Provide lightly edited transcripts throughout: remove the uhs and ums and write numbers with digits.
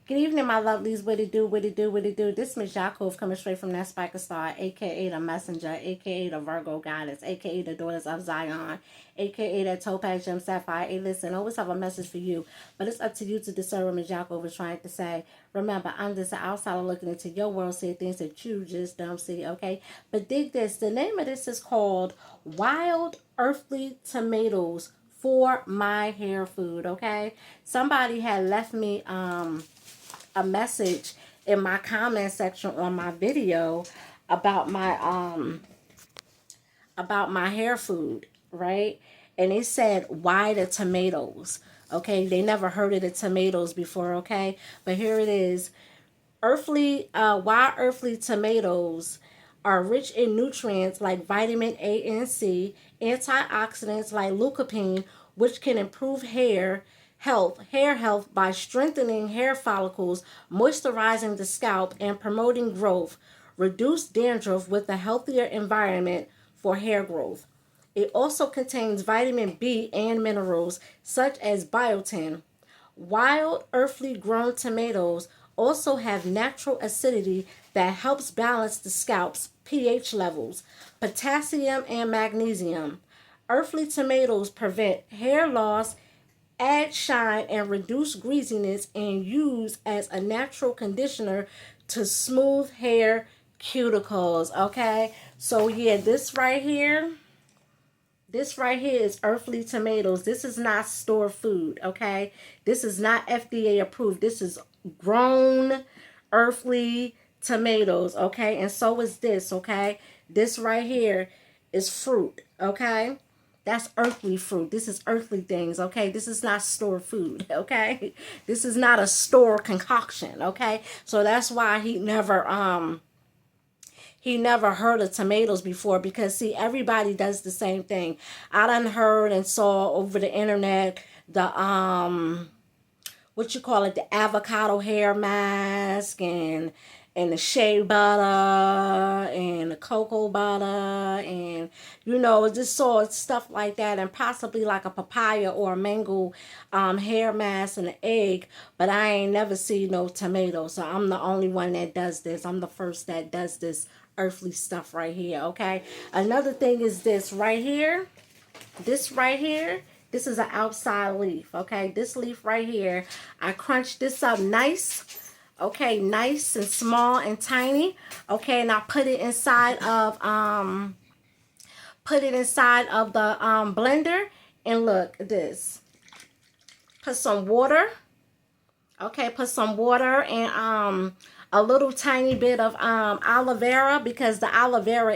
Good evening, my lovelies. What it do, what it do, what it do. This is Miss Yakov coming straight from that Spiker Star, aka the Messenger, aka the Virgo Goddess, aka the Daughters of Zion, aka that Topaz Gem Sapphire. Hey, listen, I always have a message for you, but it's up to you to discern what Miss Yakov is trying to say. Remember, I'm just an outsider looking into your world, seeing things that you just don't see, okay? But dig this. The name of this is called Wild Earthly Tomatoes for My Hair Food, okay? Somebody had left me a message in my comment section on my video about my hair food, right? And it said, why the tomatoes? Okay, they never heard of the tomatoes before, okay? But here it is. Wild earthly tomatoes are rich in nutrients like vitamin A and C, antioxidants like lycopene, which can improve hair health by strengthening hair follicles, moisturizing the scalp, and promoting growth. Reduce dandruff with a healthier environment for hair growth. It also contains vitamin B and minerals such as biotin. Wild, earthly grown tomatoes also have natural acidity that helps balance the scalp's pH levels, potassium and magnesium. Earthly tomatoes prevent hair loss, add shine, and reduce greasiness, and use as a natural conditioner to smooth hair cuticles. Okay, so yeah, this right here is earthly tomatoes. This is not store food, okay? This is not FDA approved. This is grown earthly tomatoes, okay? And so is this, okay? This right here is fruit, okay? That's earthly fruit. This is earthly things, okay? This is not store food, okay? This is not a store concoction, okay? So that's why he never heard of tomatoes before, because see, everybody does the same thing. I done heard and saw over the internet the what you call it, the avocado hair mask, and the shea butter and the cocoa butter, and just saw stuff like that, and possibly like a papaya or a mango hair mask and an egg. But I ain't never seen no tomato, so I'm the only one that does this. I'm the first that does this earthly stuff right here, okay? Another thing is this right here. This is an outside leaf, okay? This leaf right here, I crunched this up nice, okay, nice and small and tiny, okay, and I put it inside of the blender, and look at this. Put some water, okay, put some water and a little tiny bit of aloe vera, because the aloe vera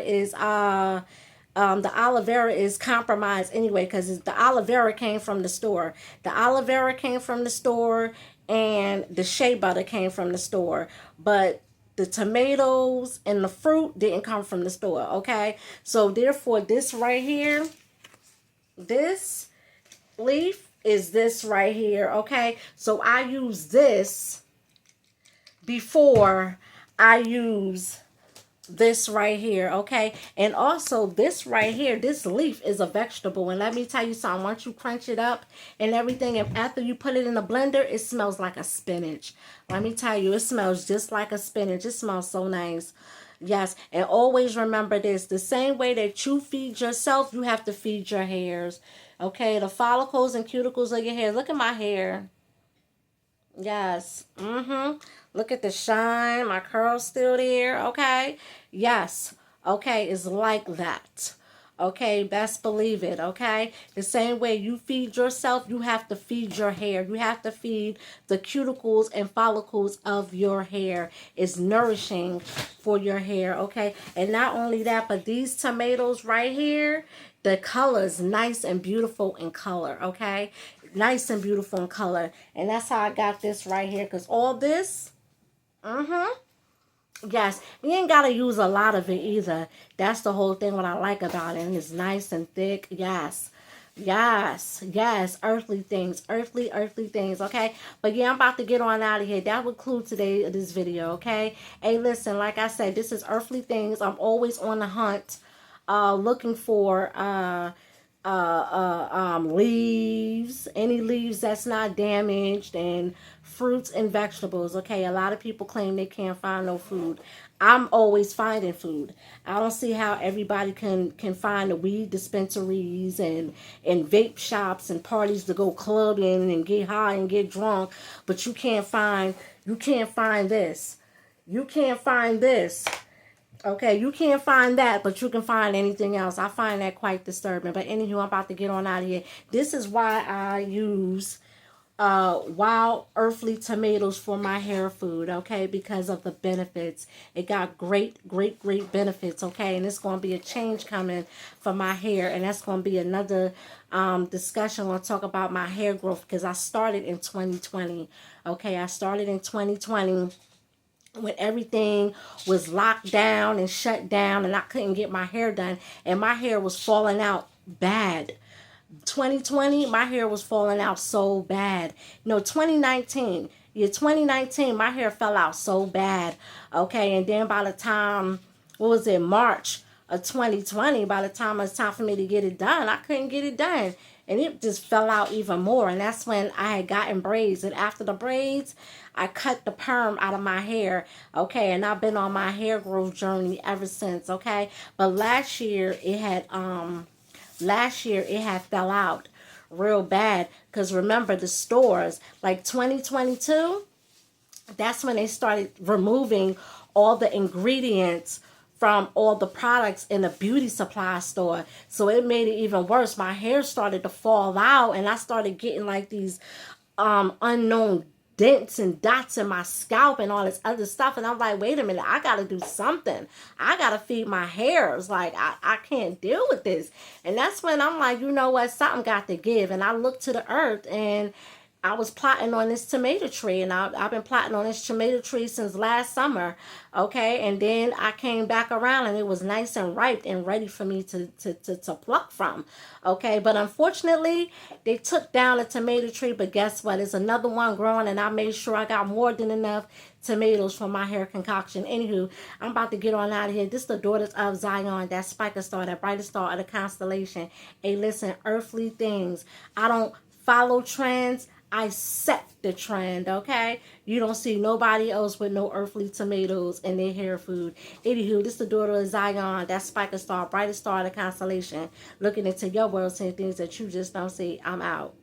is compromised anyway, because the aloe vera came from the store. The aloe vera came from the store, and the shea butter came from the store. But the tomatoes and the fruit didn't come from the store, okay? So therefore, this right here, this leaf is this right here, okay? So I use this before I use this right here, okay? And also this right here, this leaf is a vegetable, and let me tell you something. Once you crunch it up and everything, and after you put it in the blender, it smells like a spinach. Let me tell you, it smells just like a spinach. It smells so nice. Yes, and always remember this: the same way that you feed yourself, you have to feed your hairs, okay? The follicles and cuticles of your hair. Look at my hair. Yes. Look at the shine. My curls still there. Okay. Yes. Okay. It's like that. Okay. Best believe it. Okay. The same way you feed yourself, you have to feed your hair. You have to feed the cuticles and follicles of your hair. It's nourishing for your hair. Okay. And not only that, but these tomatoes right here, the color is nice and beautiful in color, okay? Nice and beautiful in color. And that's how I got this right here, because all this, yes, you ain't got to use a lot of it either. That's the whole thing what I like about it. And it's nice and thick. Yes. Yes, yes, earthly things, earthly things, okay? But yeah, I'm about to get on out of here. That would conclude today this video, okay? Hey, listen, like I said, this is earthly things. I'm always on the hunt, looking for leaves, any leaves that's not damaged, and fruits and vegetables. Okay, a lot of people claim they can't find no food. I'm always finding food. I don't see how everybody can find the weed dispensaries and vape shops and parties to go clubbing and get high and get drunk, but you can't find this. You can't find this. Okay, you can't find that, but you can find anything else. I find that quite disturbing. But anywho, I'm about to get on out of here. This is why I use wild earthly tomatoes for my hair food, okay, because of the benefits. It got great benefits, okay, and it's going to be a change coming for my hair, and that's going to be another discussion. We'll talk about my hair growth because I started in 2020. Okay, I started in 2020 when everything was locked down and shut down and I couldn't get my hair done and my hair was falling out bad. 2020, my hair was falling out so bad. No, 2019. Yeah, 2019, my hair fell out so bad. Okay, and then by the time, what was it, March of 2020, by the time it was time for me to get it done, I couldn't get it done. And it just fell out even more. And that's when I had gotten braids. And after the braids, I cut the perm out of my hair. Okay, and I've been on my hair growth journey ever since. Okay, but last year it had fell out real bad because remember the stores like 2022, that's when they started removing all the ingredients from all the products in the beauty supply store, so it made it even worse. My hair started to fall out and I started getting like these unknown dents and dots in my scalp and all this other stuff. And I'm like, wait a minute, I gotta do something. I gotta feed my hairs. Like, I can't deal with this. And that's when I'm like, you know what, something got to give. And I looked to the earth and I was plotting on this tomato tree, and I've been plotting on this tomato tree since last summer, okay? And then I came back around, and it was nice and ripe and ready for me to pluck from, okay? But unfortunately, they took down the tomato tree, but guess what? There's another one growing, and I made sure I got more than enough tomatoes for my hair concoction. Anywho, I'm about to get on out of here. This is the Daughters of Zion, that spiker star, that brightest star of the constellation. Hey, listen, earthly things. I don't follow trends. I set the trend, okay? You don't see nobody else with no earthly tomatoes in their hair food. Anywho, this is the Daughter of Zion, that spiker star, brightest star of the constellation, looking into your world, seeing things that you just don't see. I'm out.